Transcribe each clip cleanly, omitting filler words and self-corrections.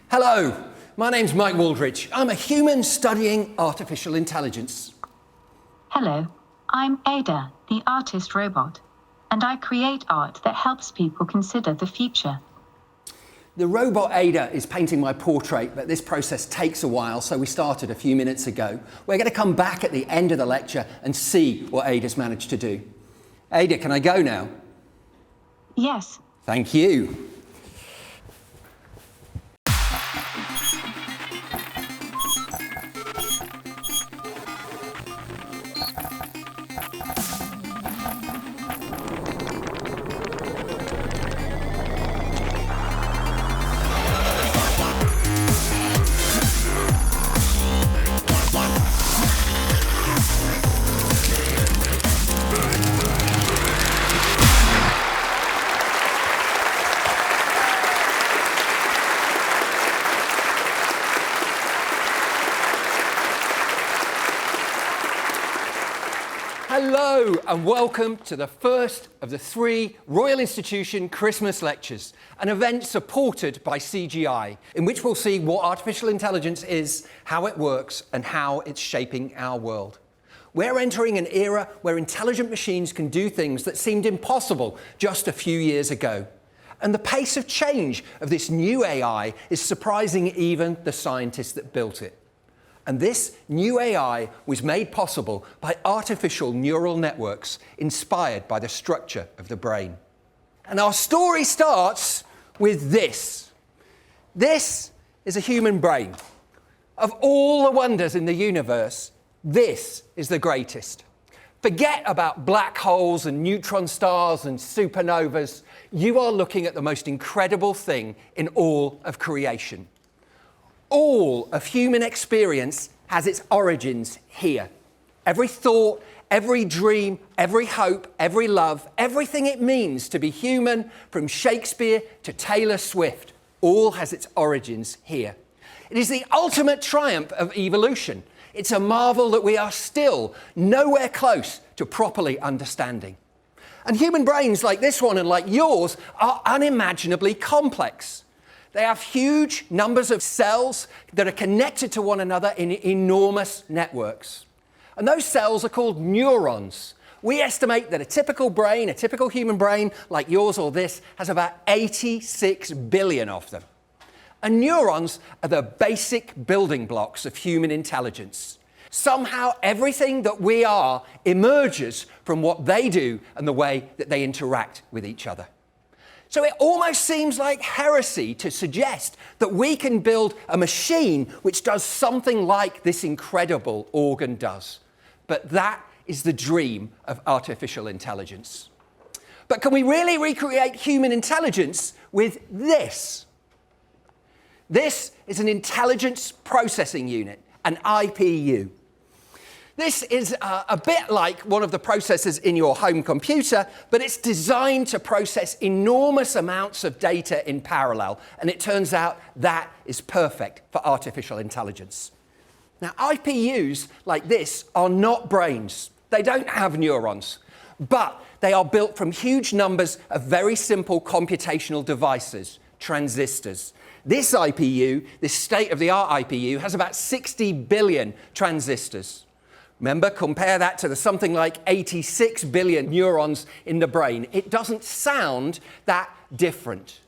Hello, my name's Mike Wooldridge. I'm a human studying artificial intelligence. Hello, I'm Aidan, the artist robot, and I create art that helps people consider the future. The robot Ada is painting my portrait, but this process takes a while, so we started a few minutes ago. We're going to come back at the end of the lecture and see what Ada's managed to do. Ada, can I go now? Yes. Thank you. Hello and welcome to the first of the 3 Royal Institution Christmas Lectures, an event supported by CGI, in which we'll see what artificial intelligence is, how it works, and how it's shaping our world. We're entering an era where intelligent machines can do things that seemed impossible just a few years ago. And the pace of change of this new AI is surprising even the scientists that built it. And this new AI was made possible by artificial neural networks inspired by the structure of the brain. And our story starts with this. This is a human brain. Of all the wonders in the universe, this is the greatest. Forget about black holes and neutron stars and supernovas. You are looking at the most incredible thing in all of creation. All of human experience has its origins here. Every thought, every dream, every hope, every love, everything it means to be human, from Shakespeare to Taylor Swift, all has its origins here. It is the ultimate triumph of evolution. It's a marvel that we are still nowhere close to properly understanding. And human brains like this one and like yours are unimaginably complex. They have huge numbers of cells that are connected to one another in enormous networks. And those cells are called neurons. We estimate that a typical brain, a typical human brain like yours or this, has about 86 billion of them. And neurons are the basic building blocks of human intelligence. Somehow everything that we are emerges from what they do and the way that they interact with each other. So it almost seems like heresy to suggest that we can build a machine which does something like this incredible organ does. But that is the dream of artificial intelligence. But can we really recreate human intelligence with this? This is an intelligence processing unit, an IPU. This is a bit like one of the processors in your home computer, but it's designed to process enormous amounts of data in parallel. And it turns out that is perfect for artificial intelligence. Now, IPUs like this are not brains. They don't have neurons, but they are built from huge numbers of very simple computational devices, transistors. This IPU, this state-of-the-art IPU, has about 60 billion transistors. Remember, compare that to the something like 86 billion neurons in the brain. It doesn't sound that different.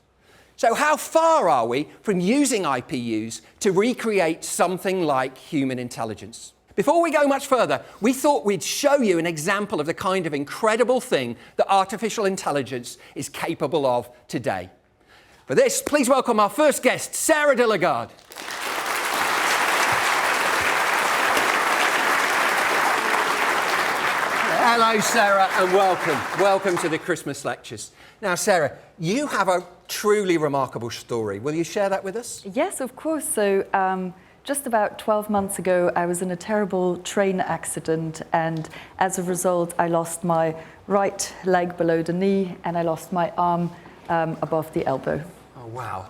So how far are we from using IPUs to recreate something like human intelligence? Before we go much further, we thought we'd show you an example of the kind of incredible thing that artificial intelligence is capable of today. For this, please welcome our first guest, Sarah de Lagarde. Hello, Sarah, and welcome. Welcome to the Christmas Lectures. Now, Sarah, you have a truly remarkable story. Will you share that with us? Yes, of course. So, just about 12 months ago, I was in a terrible train accident, and as a result, I lost my right leg below the knee, and I lost my arm above the elbow. Oh, wow.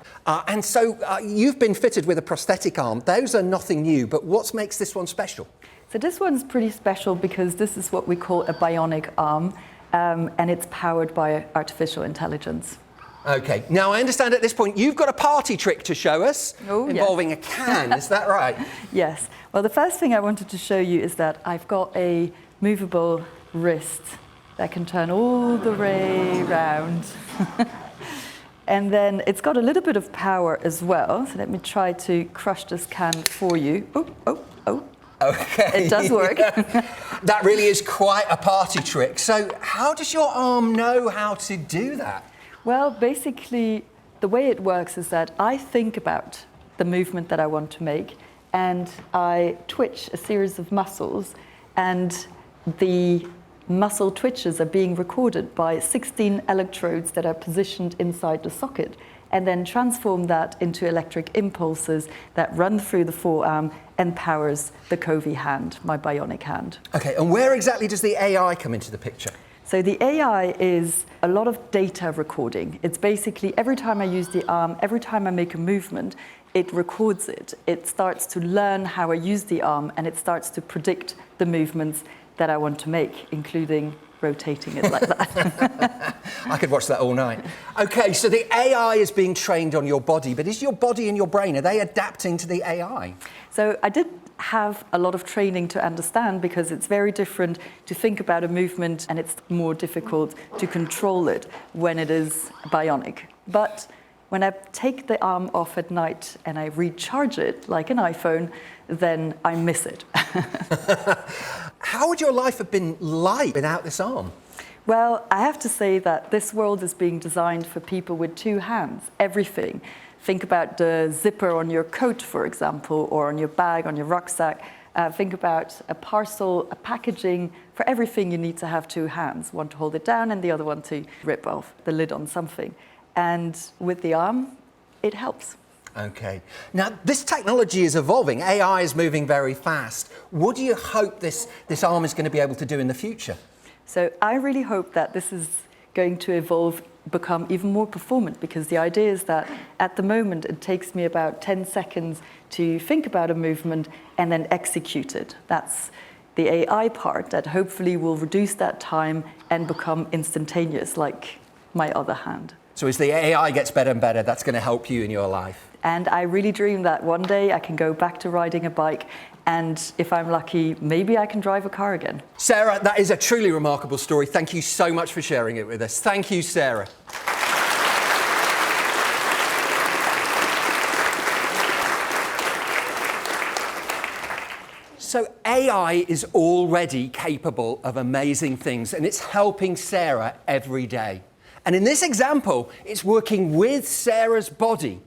And so you've been fitted with a prosthetic arm. Those are nothing new, but what makes this one special? So this one's pretty special because this is what we call a bionic arm. and it's powered by artificial intelligence. Okay, now I understand at this point you've got a party trick to show us involving a can, is that right? Yes. Well, the first thing I wanted to show you is that I've got a movable wrist that can turn all the way round. And then it's got a little bit of power as well. So let me try to crush this can for you. Oh. Okay. It does work. That really is quite a party trick. So how does your arm know how to do that? Well, basically, the way it works is that I think about the movement that I want to make, and I twitch a series of muscles, and the muscle twitches are being recorded by 16 electrodes that are positioned inside the socket, and then transform that into electric impulses that run through the forearm and powers the Cohere hand, my bionic hand. Okay, and where exactly does the AI come into the picture? So the AI is a lot of data recording. It's basically every time I use the arm, every time I make a movement, it records it. It starts to learn how I use the arm, and it starts to predict the movements that I want to make, including rotating it like that. I could watch that all night. Okay, so the AI is being trained on your body, but is your body and your brain, are they adapting to the AI? So I did have a lot of training to understand, because it's very different to think about a movement, and it's more difficult to control it when it is bionic. But when I take the arm off at night and I recharge it like an iPhone, then I miss it. How would your life have been like without this arm? Well, I have to say that this world is being designed for people with two hands, everything. Think about the zipper on your coat, for example, or on your bag, on your rucksack. Think about a parcel, a packaging. For everything, you need to have two hands, one to hold it down and the other one to rip off the lid on something. And with the arm, it helps. Okay. Now, this technology is evolving. AI is moving very fast. What do you hope this arm is going to be able to do in the future? So I really hope that this is going to evolve, become even more performant, because the idea is that at the moment it takes me about 10 seconds to think about a movement and then execute it. That's the AI part that hopefully will reduce that time and become instantaneous, like my other hand. So as the AI gets better and better, that's going to help you in your life? And I really dream that one day I can go back to riding a bike, and if I'm lucky, maybe I can drive a car again. Sarah, that is a truly remarkable story. Thank you so much for sharing it with us. Thank you, Sarah. So AI is already capable of amazing things, and it's helping Sarah every day. And in this example, it's working with Sarah's body.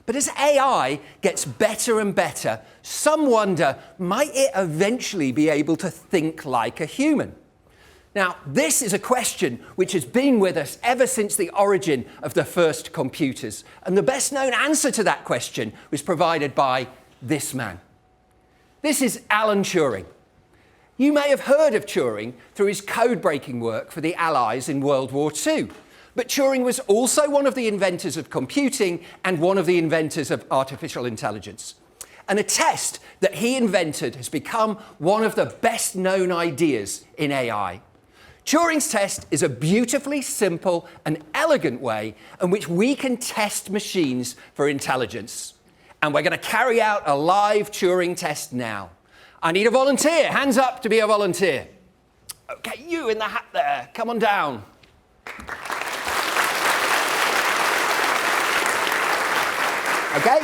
But as AI gets better and better, some wonder, might it eventually be able to think like a human? Now, this is a question which has been with us ever since the origin of the first computers. And the best known answer to that question was provided by this man. This is Alan Turing. You may have heard of Turing through his code-breaking work for the Allies in World War II. But Turing was also one of the inventors of computing and one of the inventors of artificial intelligence. And a test that he invented has become one of the best known ideas in AI. Turing's test is a beautifully simple and elegant way in which we can test machines for intelligence. And we're going to carry out a live Turing test now. I need a volunteer. Hands up to be a volunteer. Okay, you in the hat there, come on down. Okay?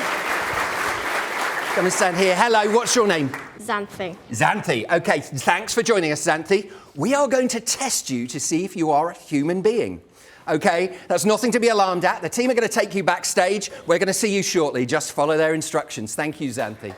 Come and stand here. Hello, what's your name? Xanthi. Xanthi. Okay, thanks for joining us, Xanthi. We are going to test you to see if you are a human being. Okay, that's nothing to be alarmed at. The team are going to take you backstage. We're going to see you shortly. Just follow their instructions. Thank you, Xanthi.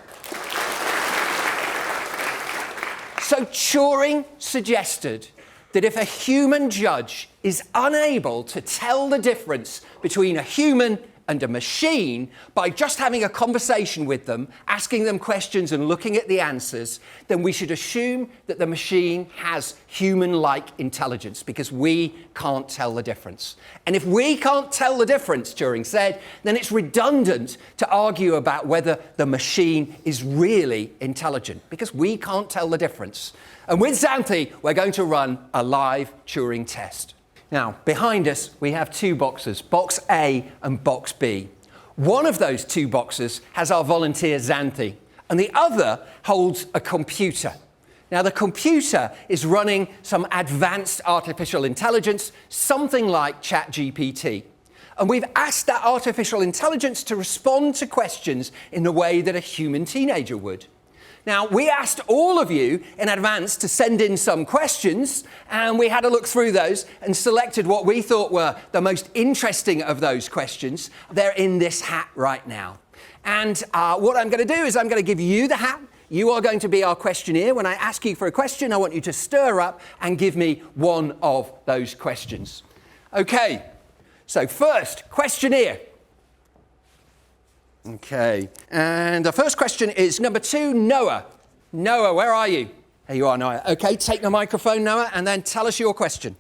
So Turing suggested that if a human judge is unable to tell the difference between a human and a machine by just having a conversation with them, asking them questions and looking at the answers, then we should assume that the machine has human-like intelligence because we can't tell the difference. And if we can't tell the difference, Turing said, then it's redundant to argue about whether the machine is really intelligent because we can't tell the difference. And with Xanthi, we're going to run a live Turing test. Now, behind us, we have two boxes, box A and box B. One of those two boxes has our volunteer Xanthi, and the other holds a computer. Now, the computer is running some advanced artificial intelligence, something like ChatGPT. And we've asked that artificial intelligence to respond to questions in the way that a human teenager would. Now, we asked all of you in advance to send in some questions, and we had a look through those and selected what we thought were the most interesting of those questions. They're in this hat right now. And what I'm going to do is I'm going to give you the hat. You are going to be our questionnaire. When I ask you for a question, I want you to stir up and give me one of those questions. Okay, so first, questionnaire. Okay, and the first question is number 2, Noah. Noah, where are you? There you are, Noah. Okay, take the microphone, Noah, and then tell us your question.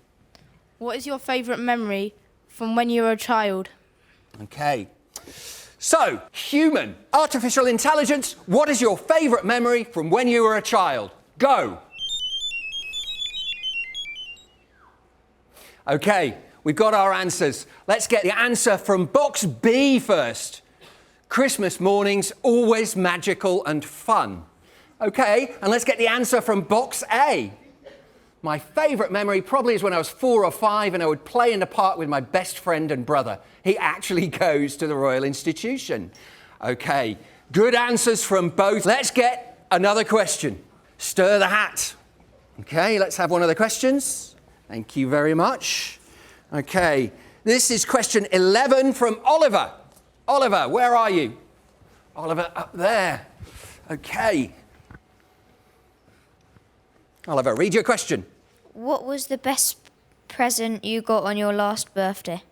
What is your favourite memory from when you were a child? Okay, so human, artificial intelligence, what is your favourite memory from when you were a child? Go. Okay, we've got our answers. Let's get the answer from box B first. Christmas mornings, always magical and fun. Okay, and let's get the answer from box A. My favourite memory probably is when I was 4 or 5 and I would play in the park with my best friend and brother. He actually goes to the Royal Institution. Okay, good answers from both. Let's get another question. Stir the hat. Okay, let's have one of the questions. Thank you very much. Okay, this is question 11 from Oliver. Oliver, where are you? Oliver, up there. Okay. Oliver, read your question. What was the best present you got on your last birthday?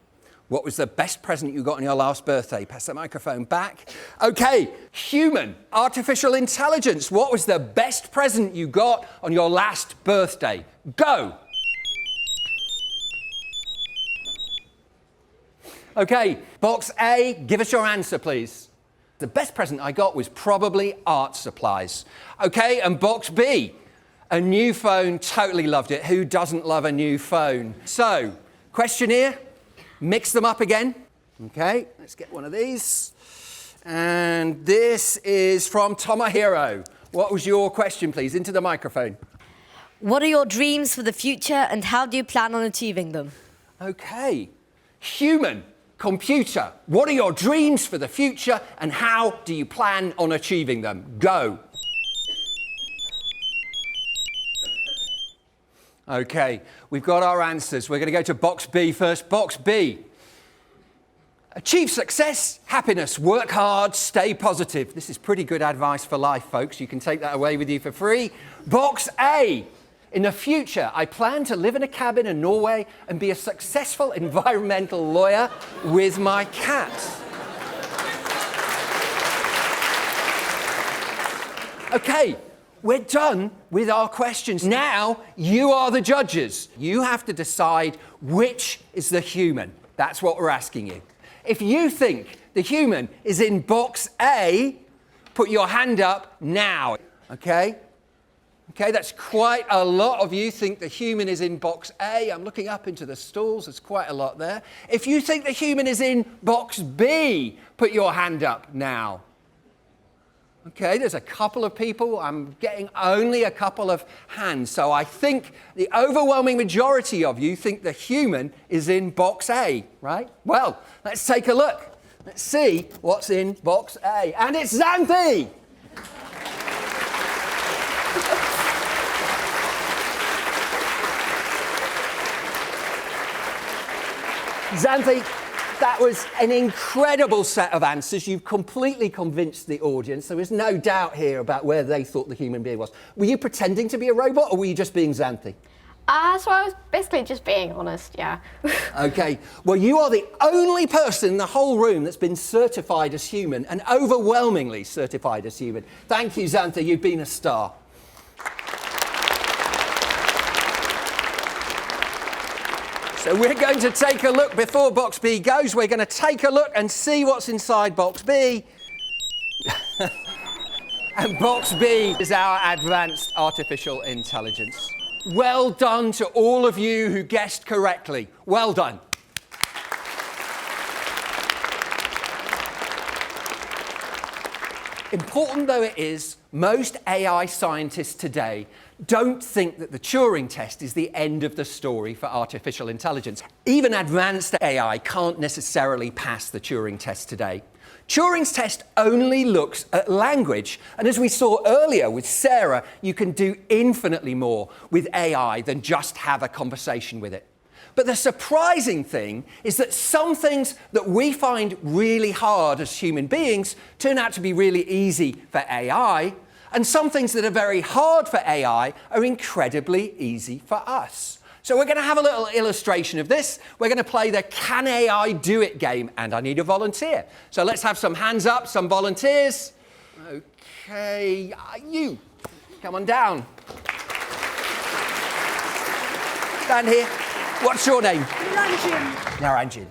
What was the best present you got on your last birthday? Pass the microphone back. Okay, human, artificial intelligence. What was the best present you got on your last birthday? Go. Okay, box A, give us your answer, please. The best present I got was probably art supplies. Okay, and box B, a new phone, totally loved it. Who doesn't love a new phone? So, questionnaire, mix them up again. Okay, let's get one of these. And this is from Tomohiro. What was your question, please? Into the microphone. What are your dreams for the future and how do you plan on achieving them? Okay, human. Computer, what are your dreams for the future and how do you plan on achieving them? Go. Okay, we've got our answers. We're going to go to box B first. Box B. Achieve success, happiness, work hard, stay positive. This is pretty good advice for life, folks. You can take that away with you for free. Box A. In the future, I plan to live in a cabin in Norway and be a successful environmental lawyer with my cat. Okay, we're done with our questions. Now, you are the judges. You have to decide which is the human. That's what we're asking you. If you think the human is in box A, put your hand up now, okay? Okay, that's quite a lot of you think the human is in box A. I'm looking up into the stalls. There's quite a lot there. If you think the human is in box B, put your hand up now. Okay, there's a couple of people. I'm getting only a couple of hands. So I think the overwhelming majority of you think the human is in box A, right? Well, let's take a look. Let's see what's in box A. And it's Xanthi! Xanthi, that was an incredible set of answers. You've completely convinced the audience. There was no doubt here about where they thought the human being was. Were you pretending to be a robot or were you just being Xanthi? So I was basically just being honest, yeah. Okay, well, you are the only person in the whole room that's been certified as human, and overwhelmingly certified as human. Thank you, Xantha, you've been a star. So we're going to take a look before box B goes. We're going to take a look and see what's inside box B. And box B is our advanced artificial intelligence. Well done to all of you who guessed correctly. Well done. Important though it is, most AI scientists today don't think that the Turing test is the end of the story for artificial intelligence. Even advanced AI can't necessarily pass the Turing test today. Turing's test only looks at language, and as we saw earlier with Sarah, you can do infinitely more with AI than just have a conversation with it. But the surprising thing is that some things that we find really hard as human beings turn out to be really easy for AI, and some things that are very hard for AI are incredibly easy for us. So we're going to have a little illustration of this. We're going to play the Can AI Do It game, and I need a volunteer. So let's have some hands up, some volunteers. Okay, you, come on down. Stand here. What's your name? Nagendran.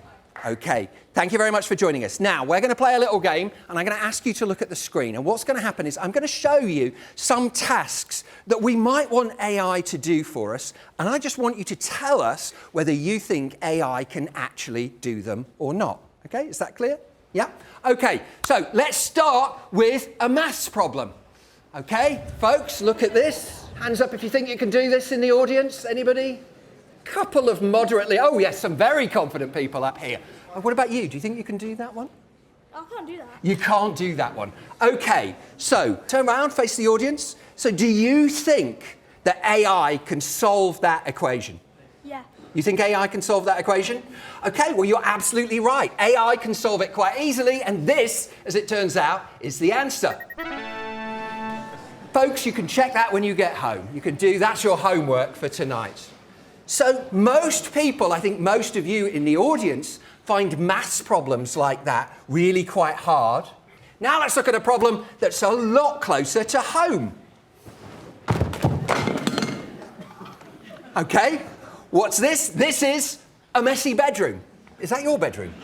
Okay, thank you very much for joining us. Now, we're going to play a little game, and I'm going to ask you to look at the screen. And what's going to happen is I'm going to show you some tasks that we might want AI to do for us, and I just want you to tell us whether you think AI can actually do them or not. Okay, is that clear? Yeah? Okay, so let's start with a maths problem. Okay, folks, look at this. Hands up if you think you can do this in the audience. Anybody? Couple of moderately, oh yes, some very confident people up here. What about you? Do you think you can do that one? I can't do that. You can't do that one. Okay, so turn around, face the audience. So do you think that AI can solve that equation? Yeah. You think AI can solve that equation? Okay, well, you're absolutely right. AI can solve it quite easily, and this, as it turns out, is the answer. Folks, you can check that when you get home. You can do, that's your homework for tonight. So most people, I think most of you in the audience, find maths problems like that really quite hard. Now let's look at a problem that's a lot closer to home. Okay, what's this? This is a messy bedroom. Is that your bedroom?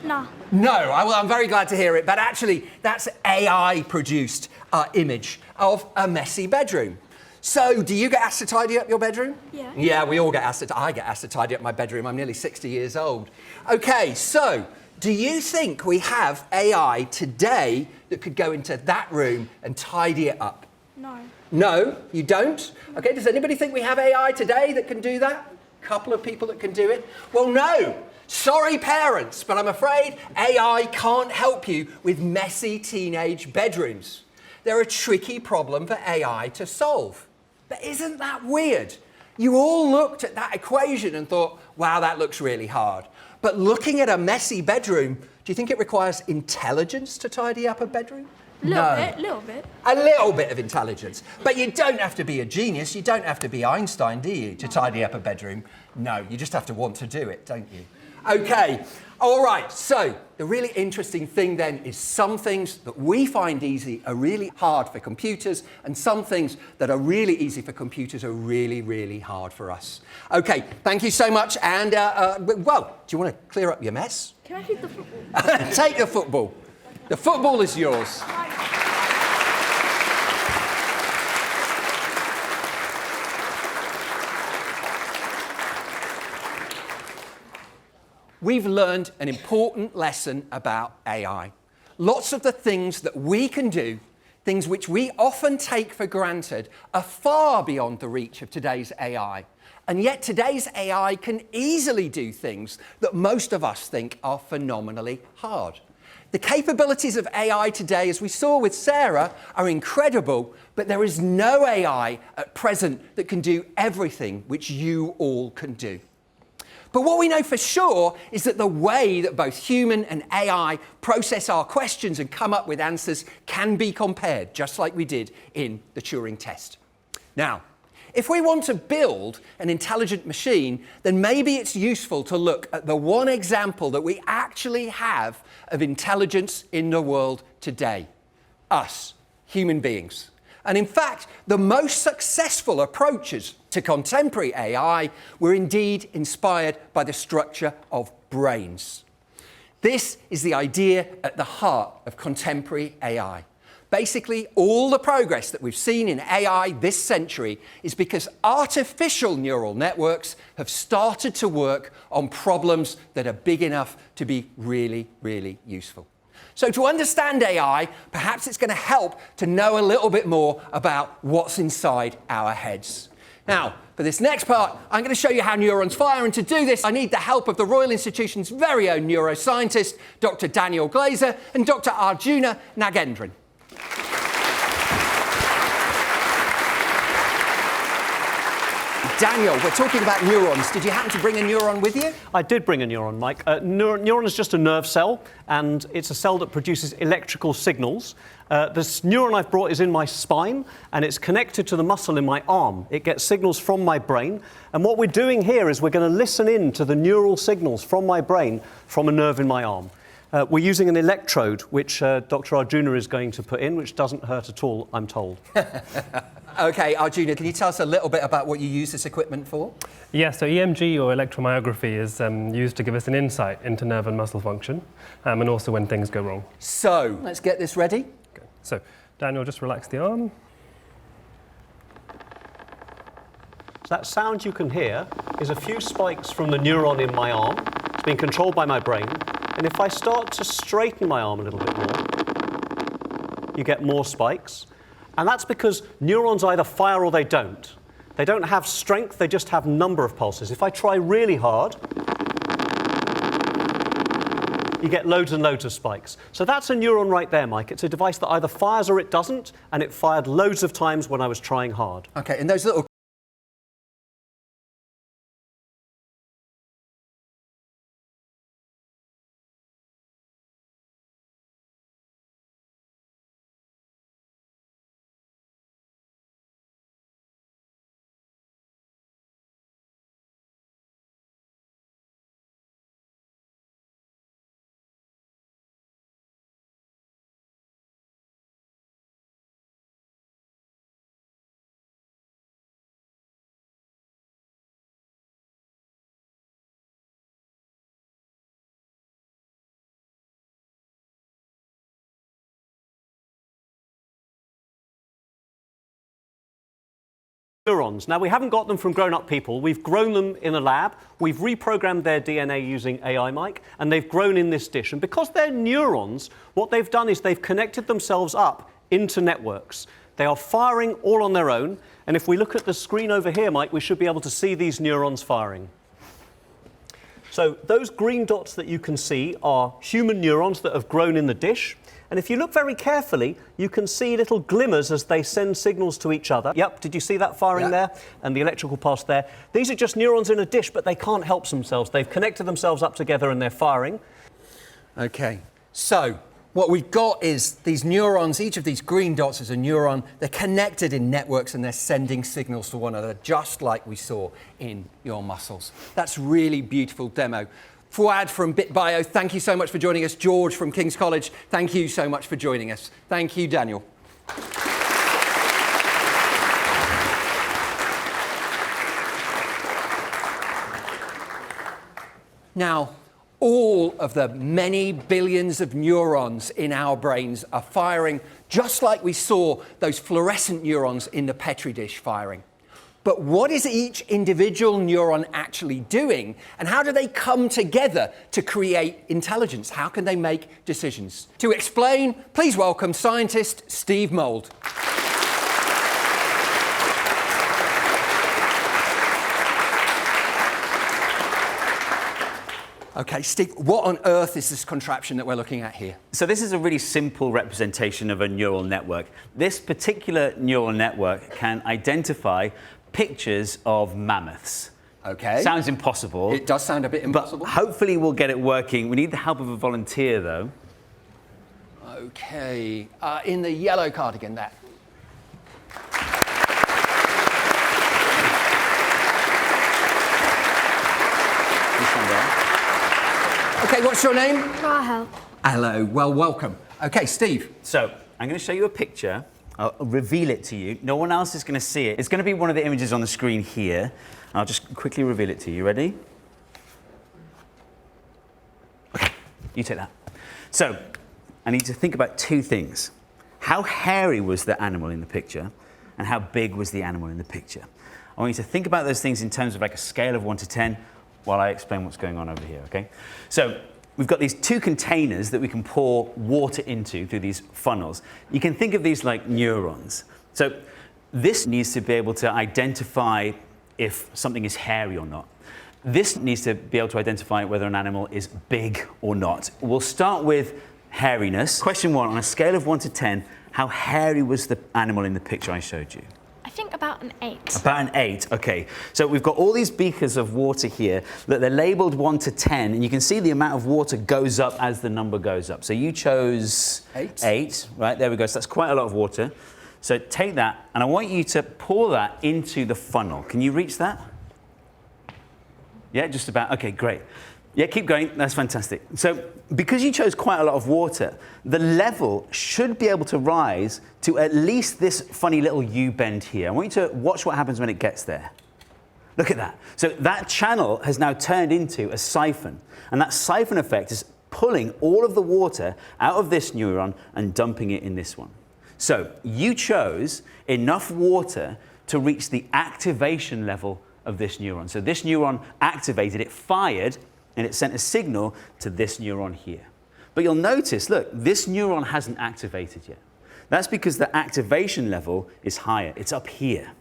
No. No, I'm very glad to hear it, but actually that's AI-produced image of a messy bedroom. So, do you get asked to tidy up your bedroom? Yeah. Yeah, we all get asked I get asked to tidy up my bedroom. I'm nearly 60 years old. Okay, so, do you think we have AI today that could go into that room and tidy it up? No. No, you don't? Okay, does anybody think we have AI today that can do that? A couple of people that can do it? Well, no. Sorry, parents, but I'm afraid AI can't help you with messy teenage bedrooms. They're a tricky problem for AI to solve. But isn't that weird? You all looked at that equation and thought, wow, that looks really hard. But looking at a messy bedroom, do you think it requires intelligence to tidy up a bedroom? Little bit. A little bit of intelligence. But you don't have to be a genius. You don't have to be Einstein, do you, to tidy up a bedroom? No, you just have to want to do it, don't you? Okay, all right, so the really interesting thing then is some things that we find easy are really hard for computers, and some things that are really easy for computers are really, really hard for us. Okay, thank you so much, and well, do you want to clear up your mess? Can I take the football? Take the football. The football is yours. We've learned an important lesson about AI. Lots of the things that we can do, things which we often take for granted, are far beyond the reach of today's AI. And yet today's AI can easily do things that most of us think are phenomenally hard. The capabilities of AI today, as we saw with Sarah, are incredible, but there is no AI at present that can do everything which you all can do. But what we know for sure is that the way that both human and AI process our questions and come up with answers can be compared, just like we did in the Turing test. Now, if we want to build an intelligent machine, then maybe it's useful to look at the one example that we actually have of intelligence in the world today. Us, human beings. And in fact, the most successful approaches to contemporary AI were indeed inspired by the structure of brains. This is the idea at the heart of contemporary AI. Basically, all the progress that we've seen in AI this century is because artificial neural networks have started to work on problems that are big enough to be really, really useful. So to understand AI, perhaps it's going to help to know a little bit more about what's inside our heads. Now, for this next part, I'm going to show you how neurons fire, and to do this, I need the help of the Royal Institution's very own neuroscientist, Dr. Daniel Glaser and Dr. Arjuna Nagendran. Daniel, we're talking about neurons. Did you happen to bring a neuron with you? I did bring a neuron, Mike. Neuron is just a nerve cell, and it's a cell that produces electrical signals. This neuron I've brought is in my spine, and it's connected to the muscle in my arm. It gets signals from my brain, and what we're doing here is we're going to listen in to the neural signals from my brain from a nerve in my arm. We're using an electrode, which Dr. Arjuna is going to put in, which doesn't hurt at all, I'm told. OK, Arjuna, can you tell us a little bit about what you use this equipment for? Yeah, so EMG, or electromyography, is used to give us an insight into nerve and muscle function, and also when things go wrong. So, let's get this ready. Okay. So, Daniel, just relax the arm. So that sound you can hear is a few spikes from the neuron in my arm. It's being controlled by my brain. And if I start to straighten my arm a little bit more, you get more spikes. And that's because neurons either fire or they don't. They don't have strength, they just have number of pulses. If I try really hard, you get loads and loads of spikes. So that's a neuron right there, Mike. It's a device that either fires or it doesn't, and it fired loads of times when I was trying hard. OK, and those little Neurons. Now, we haven't got them from grown-up people. We've grown them in a lab. We've reprogrammed their DNA using AI, Mike, and they've grown in this dish. And because they're neurons, what they've done is they've connected themselves up into networks. They are firing all on their own. And if we look at the screen over here, Mike, we should be able to see these neurons firing. So those green dots that you can see are human neurons that have grown in the dish. And if you look very carefully, you can see little glimmers as they send signals to each other. Yep, did you see that firing there? And the electrical pulse there. These are just neurons in a dish, but they can't help themselves. They've connected themselves up together and they're firing. OK, so what we've got is these neurons, each of these green dots is a neuron. They're connected in networks and they're sending signals to one another, just like we saw in your muscles. That's really beautiful demo. Fuad from BitBio, thank you so much for joining us. George from King's College, thank you so much for joining us. Thank you, Daniel. Now, all of the many billions of neurons in our brains are firing just like we saw those fluorescent neurons in the Petri dish firing. But what is each individual neuron actually doing, and how do they come together to create intelligence? How can they make decisions? To explain, please welcome scientist Steve Mould. OK, Steve, what on earth is this contraption that we're looking at here? So this is a really simple representation of a neural network. This particular neural network can identify pictures of mammoths. OK. Sounds impossible. It does sound a bit impossible. But hopefully we'll get it working. We need the help of a volunteer, though. OK. In the yellow cardigan there. OK, what's your name? Rahel. Hello, well, welcome. OK, Steve. So, I'm going to show you a picture. I'll reveal it to you. No one else is going to see it. It's going to be one of the images on the screen here. I'll just quickly reveal it to you. Ready? OK, you take that. So, I need to think about two things. How hairy was the animal in the picture, and how big was the animal in the picture? I want you to think about those things in terms of like a scale of 1 to 10 while I explain what's going on over here, okay? So we've got these two containers that we can pour water into through these funnels. You can think of these like neurons. So this needs to be able to identify if something is hairy or not. This needs to be able to identify whether an animal is big or not. We'll start with hairiness. Question 1, on a scale of 1 to 10, how hairy was the animal in the picture I showed you? I think about an 8. About an 8, OK. So we've got all these beakers of water here that they're labelled 1 to 10, and you can see the amount of water goes up as the number goes up. So you chose 8, right? There we go. So that's quite a lot of water. So take that, and I want you to pour that into the funnel. Can you reach that? Yeah, just about. OK, great. Yeah, keep going. That's fantastic. So because you chose quite a lot of water, the level should be able to rise to at least this funny little U-bend here. I want you to watch what happens when it gets there. Look at that. So that channel has now turned into a siphon. And that siphon effect is pulling all of the water out of this neuron and dumping it in this one. So you chose enough water to reach the activation level of this neuron. So this neuron activated, it fired, and it sent a signal to this neuron here. But you'll notice, look, this neuron hasn't activated yet. That's because the activation level is higher. It's up here.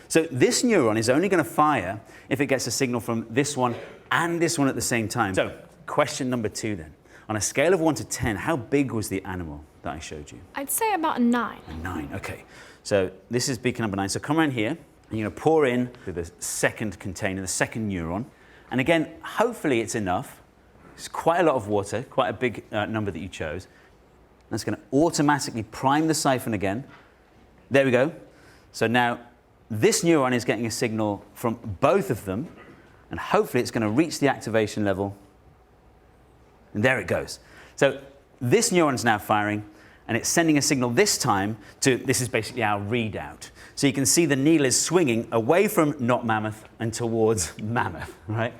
So this neuron is only going to fire if it gets a signal from this one and this one at the same time. So question number 2 then. On a scale of 1 to 10, how big was the animal that I showed you? I'd say about a 9. A 9, OK. So this is beaker number 9. So come around here, and you're going to pour in to the second container, the second neuron. And again, hopefully it's enough. It's quite a lot of water, quite a big number that you chose. That's going to automatically prime the siphon again. There we go. So now this neuron is getting a signal from both of them, and hopefully it's going to reach the activation level. And there it goes. So this neuron is now firing, and it's sending a signal this time to, this is basically our readout. So you can see the needle is swinging away from not mammoth and towards mammoth, right?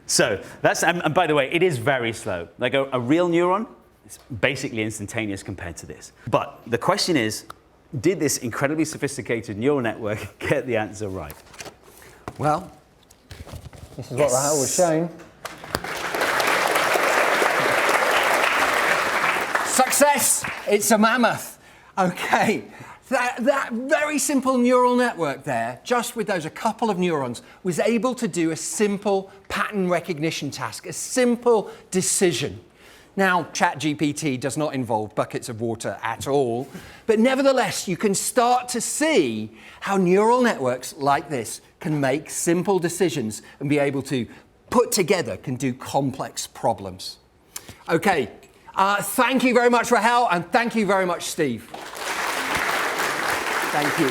So that's, and by the way, it is very slow. Like a real neuron, it's basically instantaneous compared to this. But the question is, did this incredibly sophisticated neural network get the answer right? Well, this is what Rahel was showing. Success! It's a mammoth. OK. That very simple neural network there, just with those a couple of neurons, was able to do a simple pattern recognition task, a simple decision. Now, ChatGPT does not involve buckets of water at all, but nevertheless, you can start to see how neural networks like this can make simple decisions and be able to put together, can do complex problems. OK, thank you very much, Rahel, and thank you very much, Steve. Thank you.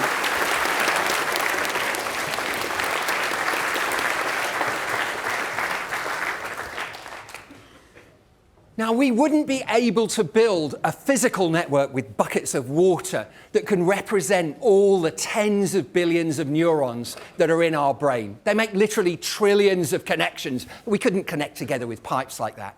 Now, we wouldn't be able to build a physical network with buckets of water that can represent all the tens of billions of neurons that are in our brain. They make literally trillions of connections. We couldn't connect together with pipes like that.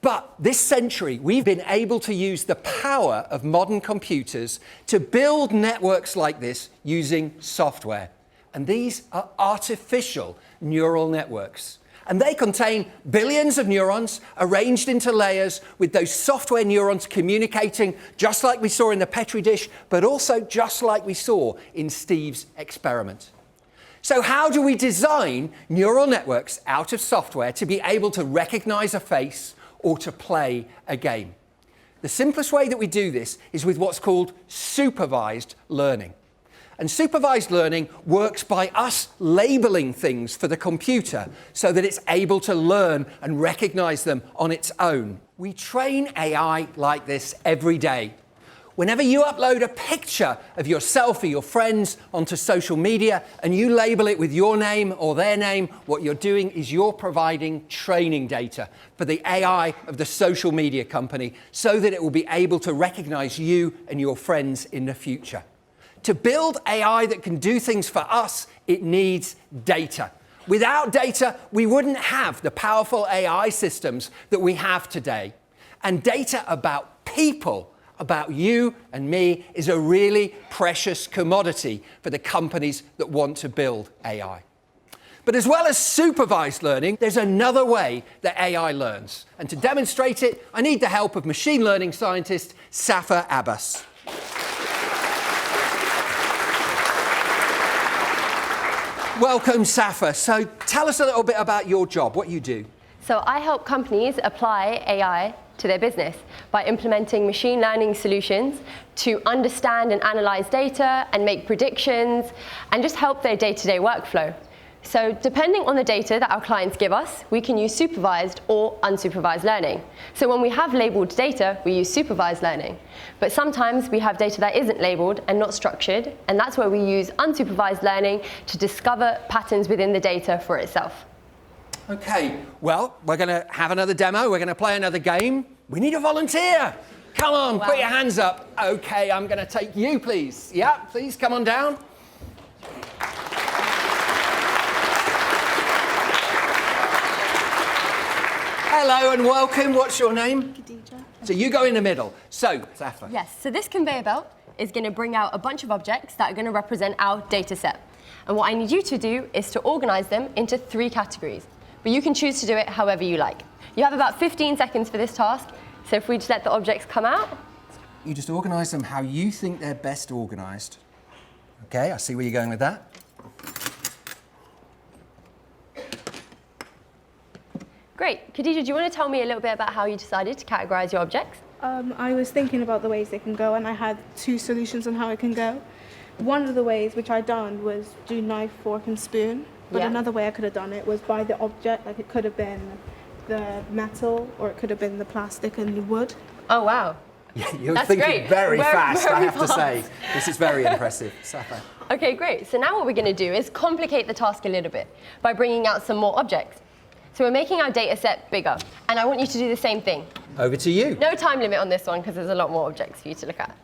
But this century, we've been able to use the power of modern computers to build networks like this using software. And these are artificial neural networks. And they contain billions of neurons arranged into layers with those software neurons communicating just like we saw in the Petri dish, but also just like we saw in Steve's experiment. So how do we design neural networks out of software to be able to recognize a face or to play a game? The simplest way that we do this is with what's called supervised learning. And supervised learning works by us labeling things for the computer so that it's able to learn and recognize them on its own. We train AI like this every day. Whenever you upload a picture of yourself or your friends onto social media and you label it with your name or their name, what you're doing is you're providing training data for the AI of the social media company so that it will be able to recognize you and your friends in the future. To build AI that can do things for us, it needs data. Without data, we wouldn't have the powerful AI systems that we have today. And data about people, about you and me, is a really precious commodity for the companies that want to build AI. But as well as supervised learning, there's another way that AI learns. And to demonstrate it, I need the help of machine learning scientist Safa Abbas. Welcome, Safa. So tell us a little bit about your job, what you do. So I help companies apply AI to their business by implementing machine learning solutions to understand and analyze data and make predictions and just help their day-to-day workflow. So depending on the data that our clients give us, we can use supervised or unsupervised learning. So when we have labeled data, we use supervised learning. But sometimes we have data that isn't labeled and not structured, and that's where we use unsupervised learning to discover patterns within the data for itself. Okay, well, we're going to have another demo. We're going to play another game. We need a volunteer. Come on, put your hands up. Okay, I'm going to take you, please. Yeah, please come on down. Hello and welcome. What's your name? Khadija. So you go in the middle. So, Safa. Yes, so this conveyor belt is going to bring out a bunch of objects that are going to represent our data set. And what I need you to do is to organize them into 3 categories. But you can choose to do it however you like. You have about 15 seconds for this task. So if we just let the objects come out. You just organize them how you think they're best organized. Okay, I see where you're going with that. Great. Khadija, do you want to tell me a little bit about how you decided to categorize your objects? I was thinking about the ways they can go, and I had 2 solutions on how it can go. One of the ways which I done was do knife, fork, and spoon. But another way I could have done it was by the object, like it could have been the metal, or it could have been the plastic and the wood. Oh, wow. You're That's thinking great. very fast, I very have to say. This is very impressive. Safa. Okay, great. So now what we're going to do is complicate the task a little bit by bringing out some more objects. So we're making our data set bigger, and I want you to do the same thing. Over to you. No time limit on this one because there's a lot more objects for you to look at.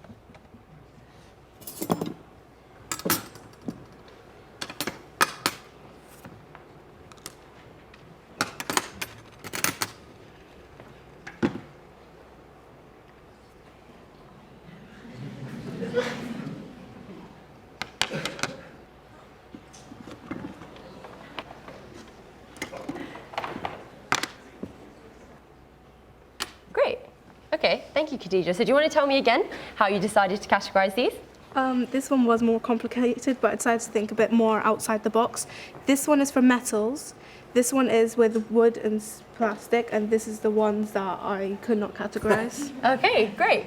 Great. Okay, thank you, Khadija. So do you want to tell me again how you decided to categorize these? This one was more complicated, but I decided to think a bit more outside the box. This one is for metals. This one is with wood and plastic, and this is the ones that I could not categorize. Okay, great.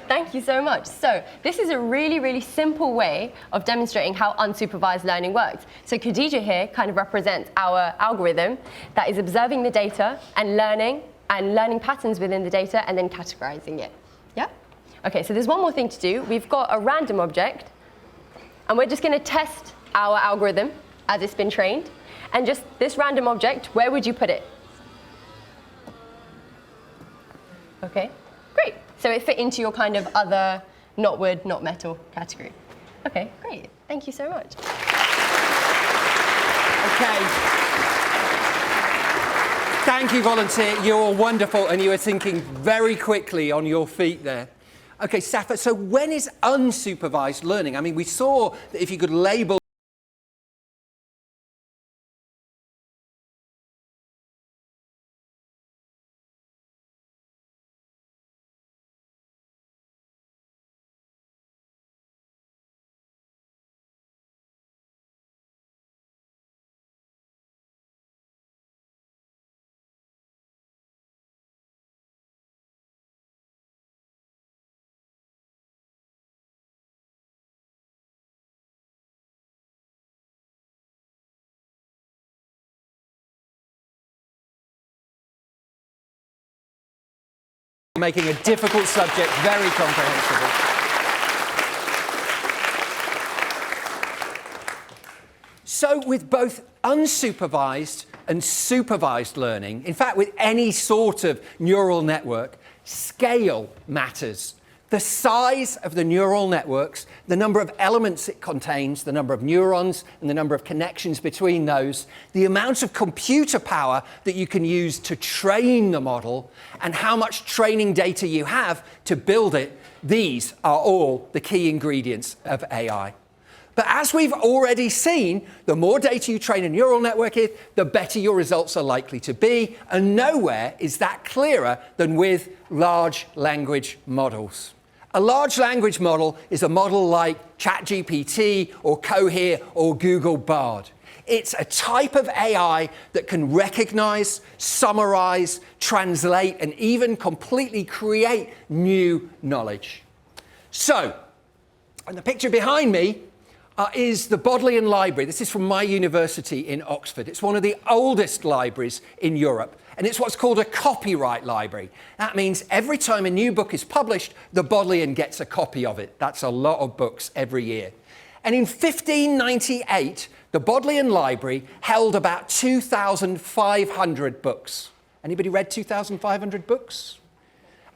Thank you so much. So this is a really, really simple way of demonstrating how unsupervised learning works. So Khadija here kind of represents our algorithm that is observing the data and learning patterns within the data and then categorizing it. Yeah? Okay, so there's one more thing to do. We've got a random object, and we're just going to test our algorithm as it's been trained. And just this random object, where would you put it? Okay, great. So it fit into your kind of other not wood, not metal category. Okay, great. Thank you so much. Okay. Thank you, volunteer. You're wonderful, and you were thinking very quickly on your feet there. Okay, Safa, so when is unsupervised learning? I mean, we saw that if you could label making a difficult subject very comprehensible. So with both unsupervised and supervised learning, in fact, with any sort of neural network, scale matters. The size of the neural networks, the number of elements it contains, the number of neurons and the number of connections between those, the amount of computer power that you can use to train the model, and how much training data you have to build it, these are all the key ingredients of AI. But as we've already seen, the more data you train a neural network with, the better your results are likely to be, and nowhere is that clearer than with large language models. A large language model is a model like ChatGPT or Cohere or Google Bard. It's a type of AI that can recognize, summarize, translate, and even completely create new knowledge. So, in the picture behind me, is the Bodleian Library. This is from my university in Oxford. It's one of the oldest libraries in Europe, and it's what's called a copyright library. That means every time a new book is published, the Bodleian gets a copy of it. That's a lot of books every year. And in 1598, the Bodleian Library held about 2,500 books. Anybody read 2,500 books?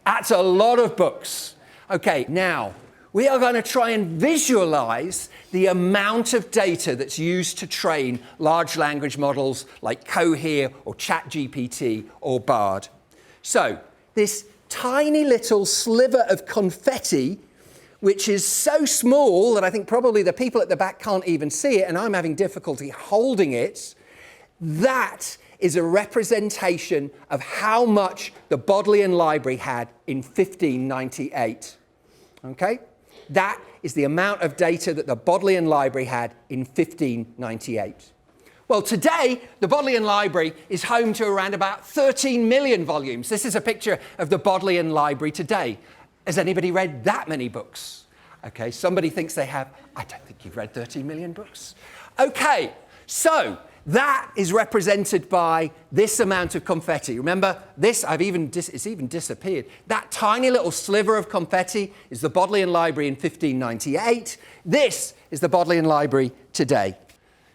That's a lot of books. Okay, now, we are going to try and visualize the amount of data that's used to train large language models like Cohere or ChatGPT or Bard. So, this tiny little sliver of confetti, which is so small that I think probably the people at the back can't even see it, and I'm having difficulty holding it, that is a representation of how much the Bodleian Library had in 1598. Okay? That is the amount of data that the Bodleian Library had in 1598. Well, today, the Bodleian Library is home to around about 13 million volumes. This is a picture of the Bodleian Library today. Has anybody read that many books? Okay, somebody thinks they have. I don't think you've read 13 million books. Okay, so that is represented by this amount of confetti. Remember, this, it's even disappeared. That tiny little sliver of confetti is the Bodleian Library in 1598. This is the Bodleian Library today.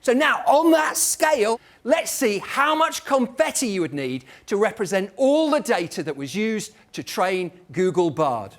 So now, on that scale, let's see how much confetti you would need to represent all the data that was used to train Google Bard.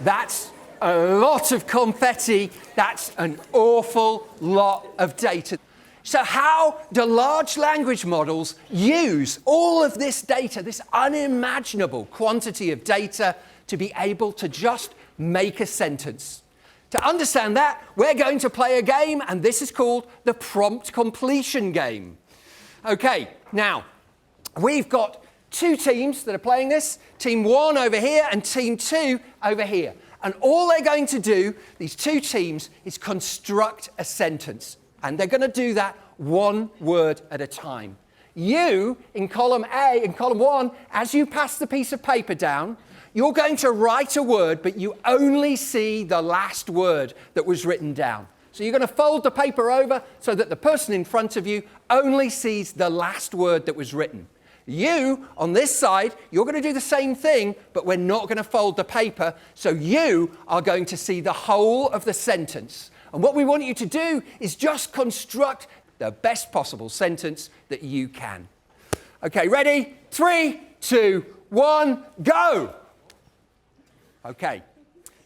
That's a lot of confetti. That's an awful lot of data. So how do large language models use all of this data, this unimaginable quantity of data, to be able to just make a sentence? To understand that, we're going to play a game, and this is called the prompt completion game. Okay, now, we've got two teams that are playing this, Team 1 over here and Team 2 over here. And all they're going to do, these two teams, is construct a sentence. And they're going to do that one word at a time. You, in column A, in column 1, as you pass the piece of paper down, you're going to write a word, but you only see the last word that was written down. So you're going to fold the paper over so that the person in front of you only sees the last word that was written. You, on this side, you're going to do the same thing, but we're not going to fold the paper, so you are going to see the whole of the sentence. And what we want you to do is just construct the best possible sentence that you can. Okay, ready? 3, 2, 1, go! Okay.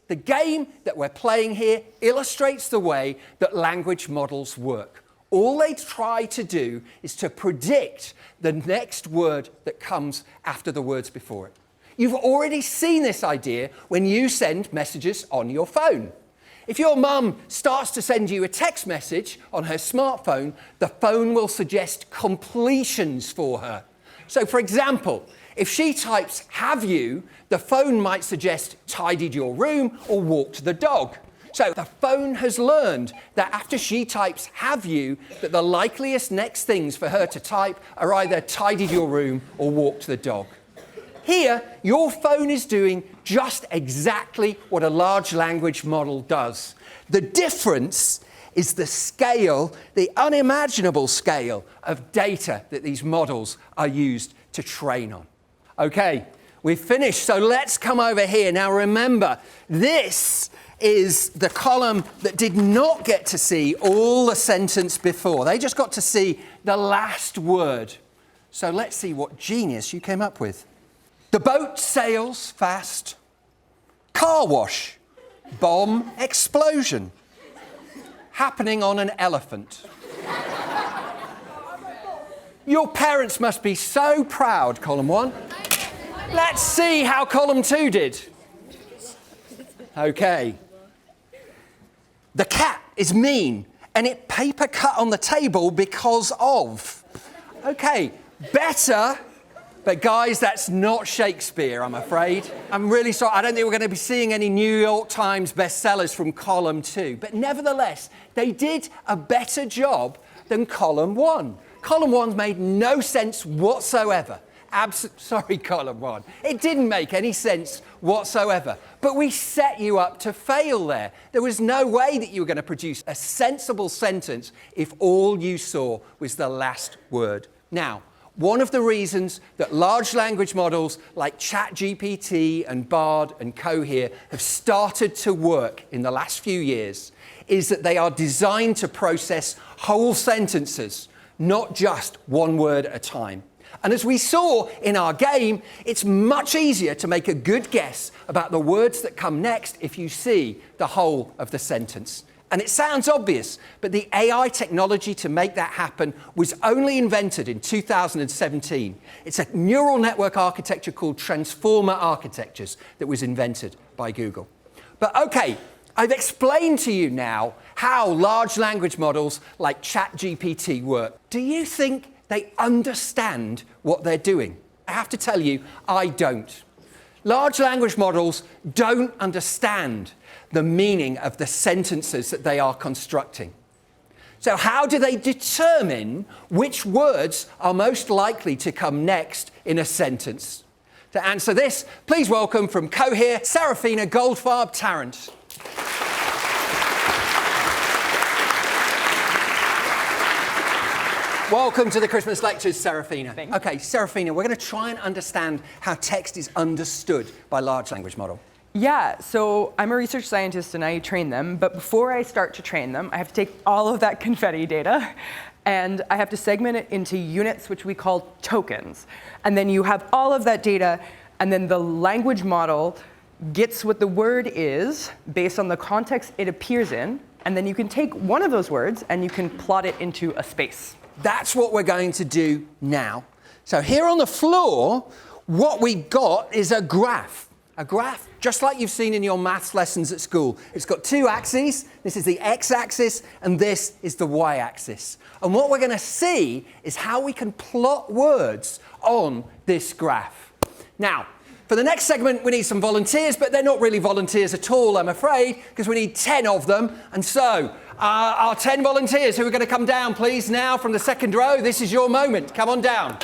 The game that we're playing here illustrates the way that language models work. All they try to do is to predict the next word that comes after the words before it. You've already seen this idea when you send messages on your phone. If your mum starts to send you a text message on her smartphone, the phone will suggest completions for her. So, for example, if she types "have you," the phone might suggest "tidied your room" or "walked the dog." So the phone has learned that after she types "have you," that the likeliest next things for her to type are either "tidied your room" or "walked the dog." Here, your phone is doing just exactly what a large language model does. The difference is the scale, the unimaginable scale of data that these models are used to train on. Okay, we've finished, so let's come over here. Now remember, this is the column that did not get to see all the sentence before. They just got to see the last word. So let's see what genius you came up with. The boat sails fast. Car wash. Bomb explosion. Happening on an elephant. Your parents must be so proud, column 1. Let's see how column 2 did. Okay. The cat is mean and it paper cut on the table because of. Okay, better. But guys, that's not Shakespeare, I'm afraid. I'm really sorry. I don't think we're going to be seeing any New York Times bestsellers from column 2. But nevertheless, they did a better job than column 1. Column 1 made no sense whatsoever. Sorry, column 1. It didn't make any sense whatsoever. But we set you up to fail there. There was no way that you were going to produce a sensible sentence if all you saw was the last word. Now, one of the reasons that large language models like ChatGPT and Bard and Cohere have started to work in the last few years is that they are designed to process whole sentences, not just one word at a time. And as we saw in our game, it's much easier to make a good guess about the words that come next if you see the whole of the sentence. And it sounds obvious, but the AI technology to make that happen was only invented in 2017. It's a neural network architecture called transformer architectures that was invented by Google. But okay, I've explained to you now how large language models like ChatGPT work. Do you think they understand what they're doing? I have to tell you, I don't. Large language models don't understand the meaning of the sentences that they are constructing. So how do they determine which words are most likely to come next in a sentence? To answer this, please welcome from Cohere, Seraphina Goldfarb-Tarrant. Welcome to the Christmas lectures, Seraphina. Okay, Seraphina, we're going to try and understand how text is understood by large language model. Yeah, so I'm a research scientist and I train them, but before I start to train them, I have to take all of that confetti data and I have to segment it into units, which we call tokens. And then you have all of that data, and then the language model gets what the word is based on the context it appears in, and then you can take one of those words and you can plot it into a space. That's what we're going to do now. So here on the floor, what we got is a graph. A graph, just like you've seen in your maths lessons at school. It's got two axes. This is the x-axis, and this is the y-axis. And what we're going to see is how we can plot words on this graph. Now, for the next segment, we need some volunteers, but they're not really volunteers at all, I'm afraid, because we need 10 of them. And so, our 10 volunteers who are going to come down, please, now from the second row. This is your moment. Come on down.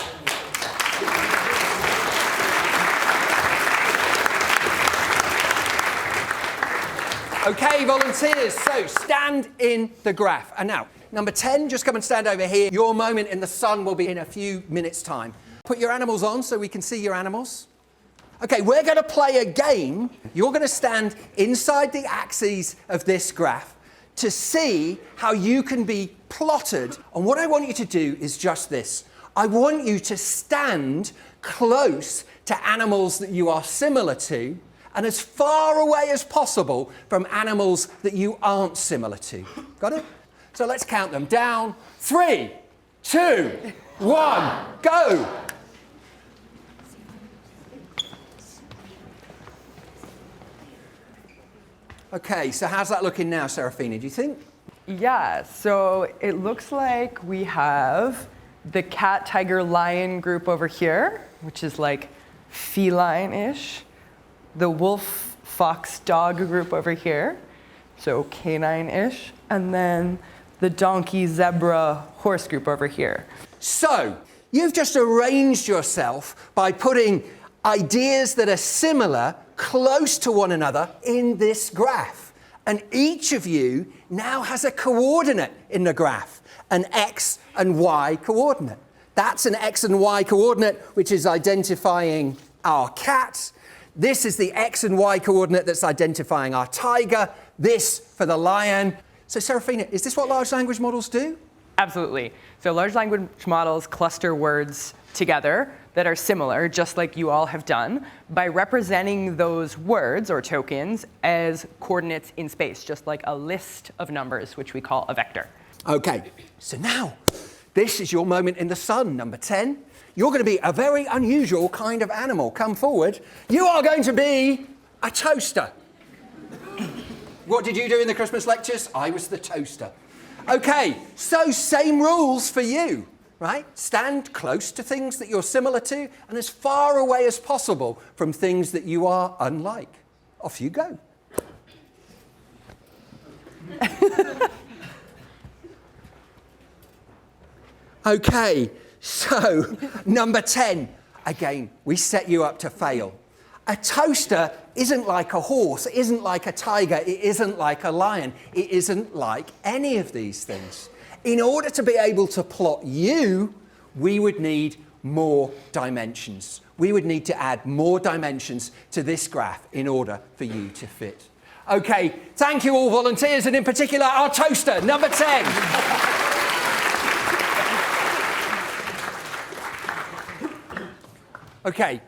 Okay, volunteers, so stand in the graph. And now, number 10, just come and stand over here. Your moment in the sun will be in a few minutes' time. Put your animals on so we can see your animals. Okay, we're going to play a game. You're going to stand inside the axes of this graph to see how you can be plotted. And what I want you to do is just this. I want you to stand close to animals that you are similar to, and as far away as possible from animals that you aren't similar to. Got it? So let's count them down. 3, 2, 1, go! Okay, so how's that looking now, Seraphina, do you think? Yeah, so it looks like we have the cat, tiger, lion group over here, which is like feline-ish. The wolf, fox, dog group over here, so canine-ish. And then the donkey, zebra, horse group over here. So, you've just arranged yourself by putting ideas that are similar, close to one another in this graph. And each of you now has a coordinate in the graph, an X and Y coordinate. That's an X and Y coordinate, which is identifying our cat. This is the X and Y coordinate that's identifying our tiger. This for the lion. So Seraphina, is this what large language models do? Absolutely. So large language models cluster words together that are similar, just like you all have done, by representing those words or tokens as coordinates in space, just like a list of numbers, which we call a vector. Okay, so now, this is your moment in the sun, number 10. You're going to be a very unusual kind of animal. Come forward. You are going to be a toaster. What did you do in the Christmas lectures? I was the toaster. Okay, so same rules for you, right? Stand close to things that you're similar to and as far away as possible from things that you are unlike. Off you go. Okay, so number 10. Again, we set you up to fail. A toaster isn't like a horse, it isn't like a tiger, it isn't like a lion, it isn't like any of these things. In order to be able to plot you, we would need more dimensions. We would need to add more dimensions to this graph in order for you to fit. Okay, thank you all volunteers, and in particular our toaster, number 10. Okay,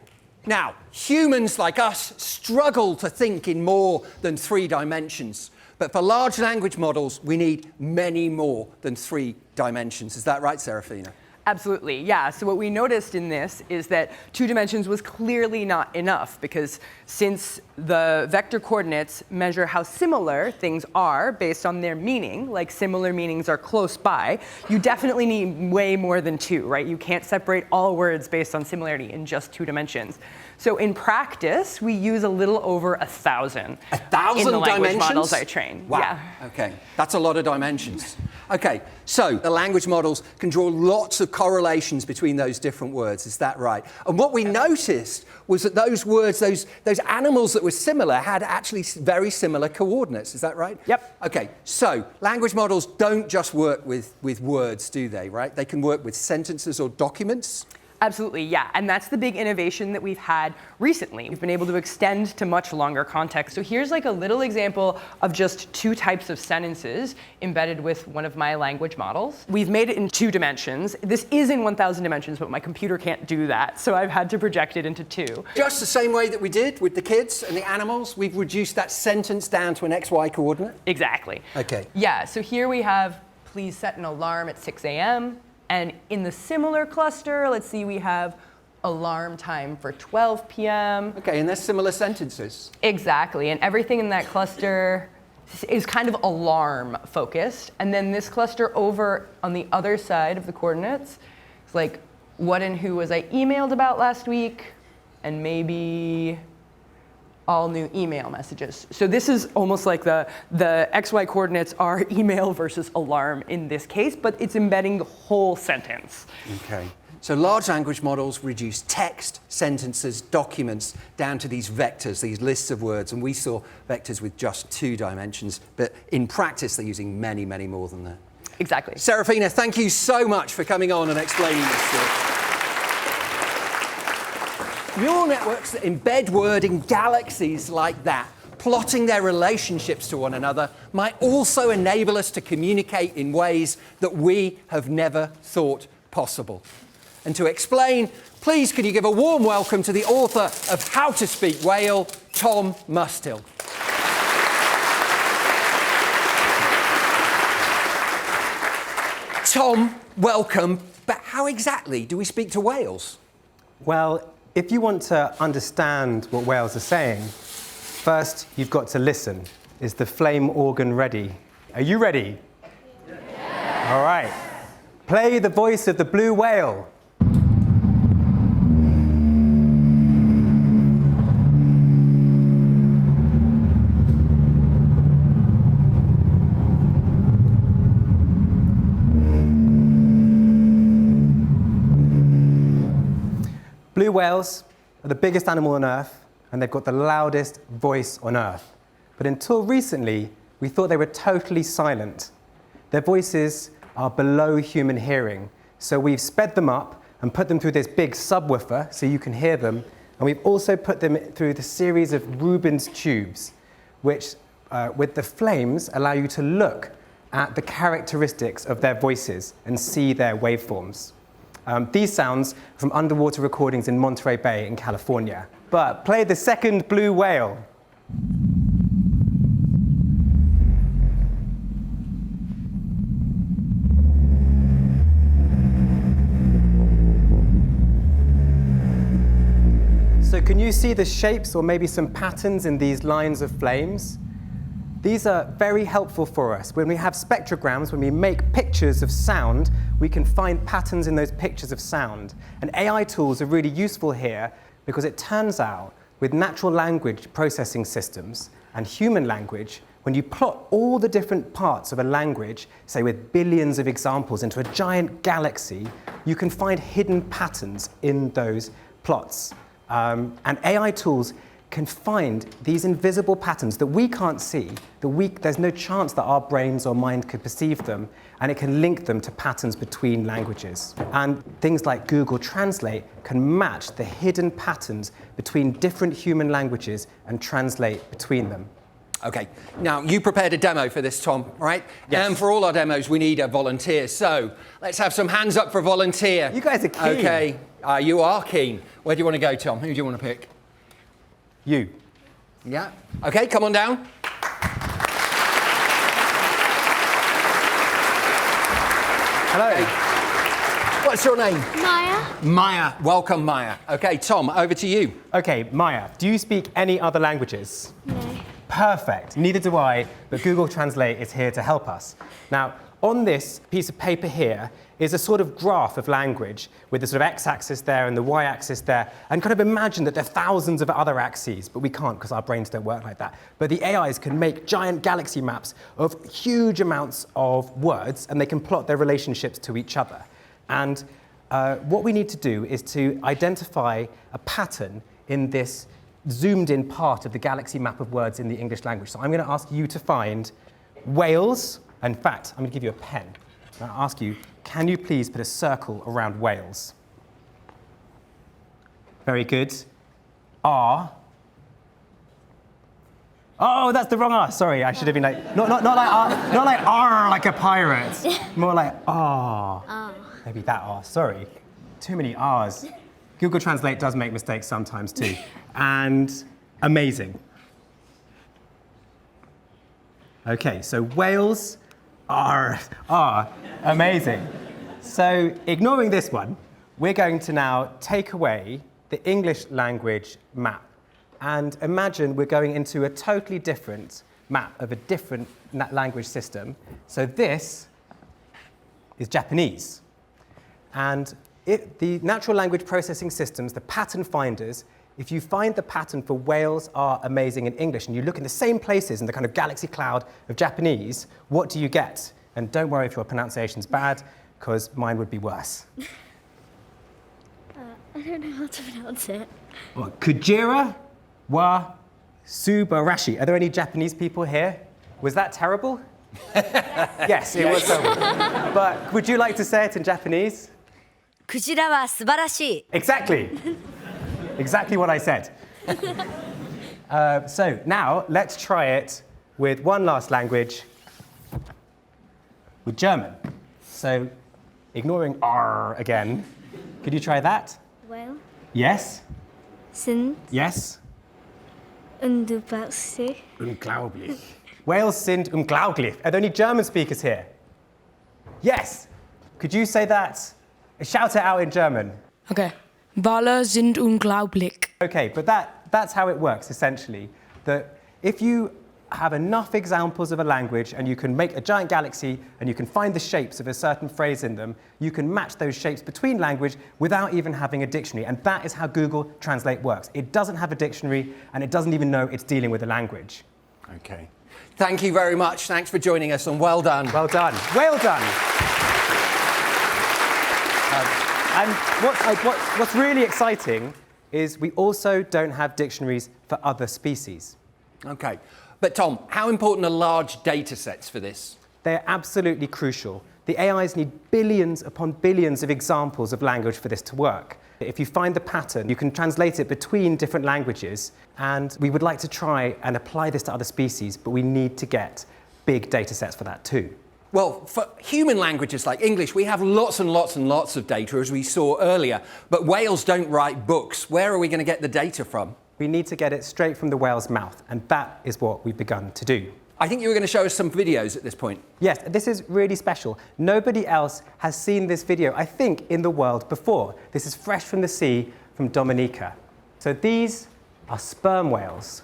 now, humans like us struggle to think in more than 3 dimensions. But for large language models, we need many more than 3 dimensions. Is that right, Seraphina? Absolutely, yeah. So what we noticed in this is that 2 dimensions was clearly not enough, because since the vector coordinates measure how similar things are based on their meaning, like similar meanings are close by, you definitely need way more than 2, right? You can't separate all words based on similarity in just 2 dimensions. So in practice, we use a little over 1,000. 1,000 in the language dimensions? models I train. Wow. Yeah. Okay, that's a lot of dimensions. Okay, so the language models can draw lots of correlations between those different words. Is that right? And what we noticed was that those words, those animals that were similar, had actually very similar coordinates. Is that right? Yep. Okay, so language models don't just work with words, do they? Right? They can work with sentences or documents. Absolutely, yeah. And that's the big innovation that we've had recently. We've been able to extend to much longer context. So here's like a little example of just 2 types of sentences embedded with one of my language models. We've made it in 2 dimensions. This is in 1,000 dimensions, but my computer can't do that. So I've had to project it into 2. Just the same way that we did with the kids and the animals, we've reduced that sentence down to an XY coordinate? Exactly. Okay. Yeah, so here we have, please set an alarm at 6 a.m. And in the similar cluster, let's see, we have alarm time for 12 p.m. Okay, and they're similar sentences. Exactly, and everything in that cluster is kind of alarm focused. And then this cluster over on the other side of the coordinates is like, what and who was I emailed about last week? And maybe all new email messages. So this is almost like the XY coordinates are email versus alarm in this case, but it's embedding the whole sentence. Okay. So large language models reduce text, sentences, documents down to these vectors, these lists of words, and we saw vectors with just 2 dimensions, but in practice they're using many, many more than that. Exactly. Seraphina, thank you so much for coming on and explaining this to us. Neural networks that embed word in galaxies like that, plotting their relationships to one another, might also enable us to communicate in ways that we have never thought possible. And to explain, please could you give a warm welcome to the author of How to Speak Whale, Tom Mustill. Tom, welcome. But how exactly do we speak to whales? Well, if you want to understand what whales are saying, first you've got to listen. Is the flame organ ready? Are you ready? Yeah. All right. Play the voice of the blue whale. Blue whales are are the biggest animal on Earth, and they've got the loudest voice on Earth. But until recently, we thought they were totally silent. Their voices are below human hearing, so we've sped them up and put them through this big subwoofer so you can hear them, and we've also put them through the series of Rubens tubes, which, with the flames, allow you to look at the characteristics of their voices and see their waveforms. These sounds from underwater recordings in Monterey Bay in California. But play the second blue whale. So can you see the shapes or maybe some patterns in these lines of flames? These are very helpful for us. When we have spectrograms, when we make pictures of sound, we can find patterns in those pictures of sound. And AI tools are really useful here because it turns out with natural language processing systems and human language, when you plot all the different parts of a language, say with billions of examples into a giant galaxy, you can find hidden patterns in those plots. And AI tools can find these invisible patterns that we can't see, there's no chance that our brains or mind could perceive them, and it can link them to patterns between languages. And things like Google Translate can match the hidden patterns between different human languages and translate between them. Okay, now you prepared a demo for this, Tom, right? Yes. And for all our demos, we need a volunteer. So let's have some hands up for a volunteer. You guys are keen. Okay, you are keen. Where do you want to go, Tom? Who do you want to pick? You. Yeah. Okay, come on down. Hello. Okay. What's your name? Maya. Maya. Welcome, Maya. Okay, Tom, over to you. Okay, Maya, do you speak any other languages? No. Perfect. Neither do I, but Google Translate is here to help us. Now, on this piece of paper here is a sort of graph of language with the sort of x-axis there and the y-axis there, and kind of imagine that there are thousands of other axes, but we can't because our brains don't work like that. But the AIs can make giant galaxy maps of huge amounts of words, and they can plot their relationships to each other. And what we need to do is to identify a pattern in this zoomed-in part of the galaxy map of words in the English language. So I'm going to ask you to find Wales. In fact, I'm going to give you a pen. I'm going to ask you, can you please put a circle around Wales? Very good. R. Oh, that's the wrong R. Sorry, I should have been like, not like R, not like R like a pirate. More like R. Maybe that R. Sorry. Too many R's. Google Translate does make mistakes sometimes too. And amazing. Okay, so Wales, R, amazing. So ignoring this one, we're going to now take away the English language map and imagine we're going into a totally different map of a different language system. So this is Japanese. And the natural language processing systems, the pattern finders, if you find the pattern for Wales are amazing in English and you look in the same places in the kind of galaxy cloud of Japanese, what do you get? And don't worry if your pronunciation's bad, because mine would be worse. I don't know how to pronounce it. Well, Kujira wa Subarashi. Are there any Japanese people here? Was that terrible? Yes, it was terrible. But would you like to say it in Japanese? Kujira wa subarashii. Exactly. Exactly what I said. So now let's try it with one last language, with German. So ignoring R again, could you try that? Well, Yes? sind Yes? unglaublich. Unglaublich. Wales sind unglaublich. Are there any German speakers here? Yes. Could you say that? Shout it out in German. Okay. Wale sind unglaublich. Okay, but that's how it works, essentially. That if you have enough examples of a language and you can make a giant galaxy and you can find the shapes of a certain phrase in them, you can match those shapes between language without even having a dictionary. And that is how Google Translate works. It doesn't have a dictionary and it doesn't even know it's dealing with a language. Okay. Thank you very much. Thanks for joining us and well done. Well done. Well done. And what's really exciting is we also don't have dictionaries for other species. OK. But Tom, how important are large data sets for this? They're absolutely crucial. The AIs need billions upon billions of examples of language for this to work. If you find the pattern, you can translate it between different languages, and we would like to try and apply this to other species, but we need to get big data sets for that too. Well, for human languages like English, we have lots and lots and lots of data, as we saw earlier, but whales don't write books. Where are we going to get the data from? We need to get it straight from the whale's mouth, and that is what we've begun to do. I think you were going to show us some videos at this point. Yes, this is really special. Nobody else has seen this video, I think, in the world before. This is fresh from the sea from Dominica. So these are sperm whales.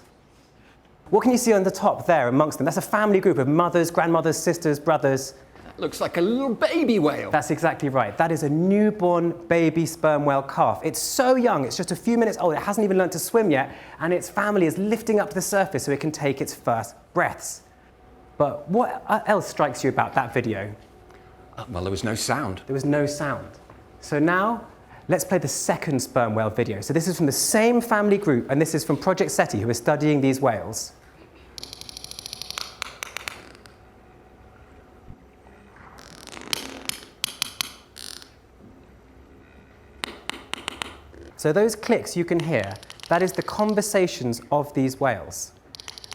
What can you see on the top there amongst them? That's a family group of mothers, grandmothers, sisters, brothers. That looks like a little baby whale. That's exactly right. That is a newborn baby sperm whale calf. It's so young, it's just a few minutes old. It hasn't even learned to swim yet, and its family is lifting up to the surface so it can take its first breaths. But what else strikes you about that video? Well, there was no sound. There was no sound. So now, let's play the second sperm whale video. So this is from the same family group, and this is from Project SETI, who are studying these whales. So those clicks you can hear, that is the conversations of these whales.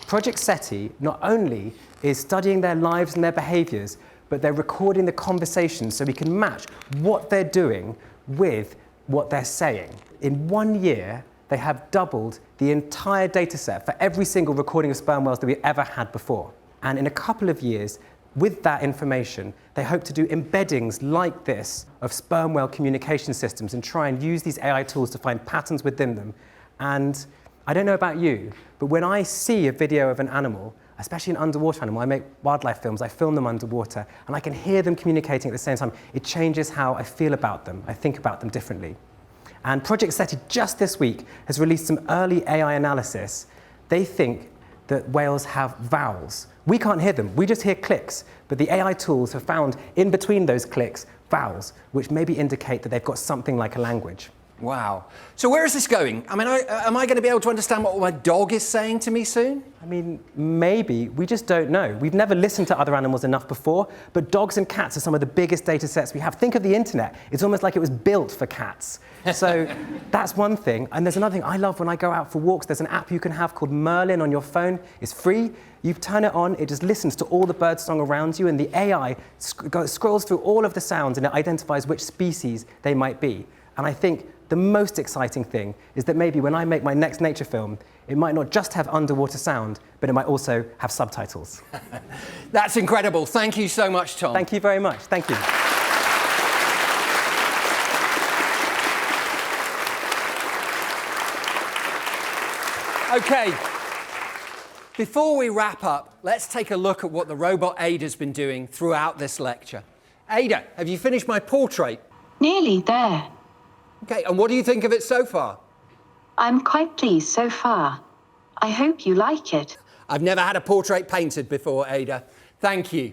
Project SETI not only is studying their lives and their behaviors, but they're recording the conversations so we can match what they're doing with what they're saying. In 1 year, they have doubled the entire data set for every single recording of sperm whales that we ever had before. And in a couple of years, with that information, they hope to do embeddings like this of sperm whale communication systems and try and use these AI tools to find patterns within them. And I don't know about you, but when I see a video of an animal, especially an underwater animal, I make wildlife films, I film them underwater, and I can hear them communicating at the same time. It changes how I feel about them. I think about them differently. And Project SETI just this week has released some early AI analysis. They think that whales have vowels. We can't hear them, we just hear clicks, but the AI tools have found in between those clicks vowels, which maybe indicate that they've got something like a language. Wow. So where is this going? I mean, am I going to be able to understand what my dog is saying to me soon? I mean, maybe. We just don't know. We've never listened to other animals enough before, but dogs and cats are some of the biggest data sets we have. Think of the internet. It's almost like it was built for cats. So that's one thing. And there's another thing I love when I go out for walks. There's an app you can have called Merlin on your phone. It's free. You turn it on, it just listens to all the birdsong around you, and the AI scrolls through all of the sounds and it identifies which species they might be. And I think the most exciting thing is that maybe when I make my next nature film, it might not just have underwater sound, but it might also have subtitles. That's incredible. Thank you so much, Tom. Thank you very much. Thank you. OK. Before we wrap up, let's take a look at what the robot Aida's been doing throughout this lecture. Aida, have you finished my portrait? Nearly there. OK, and what do you think of it so far? I'm quite pleased so far. I hope you like it. I've never had a portrait painted before, Aida. Thank you.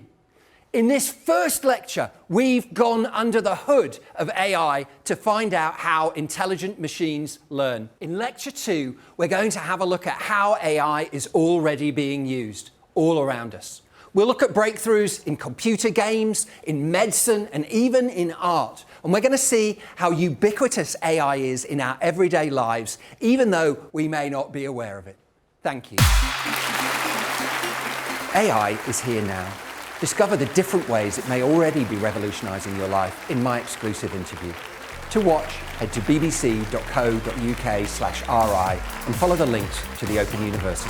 In this first lecture, we've gone under the hood of AI to find out how intelligent machines learn. In lecture 2, we're going to have a look at how AI is already being used all around us. We'll look at breakthroughs in computer games, in medicine, and even in art. And we're going to see how ubiquitous AI is in our everyday lives, even though we may not be aware of it. Thank you. AI is here now. Discover the different ways it may already be revolutionising your life in my exclusive interview. To watch, head to bbc.co.uk/RI and follow the links to the Open University.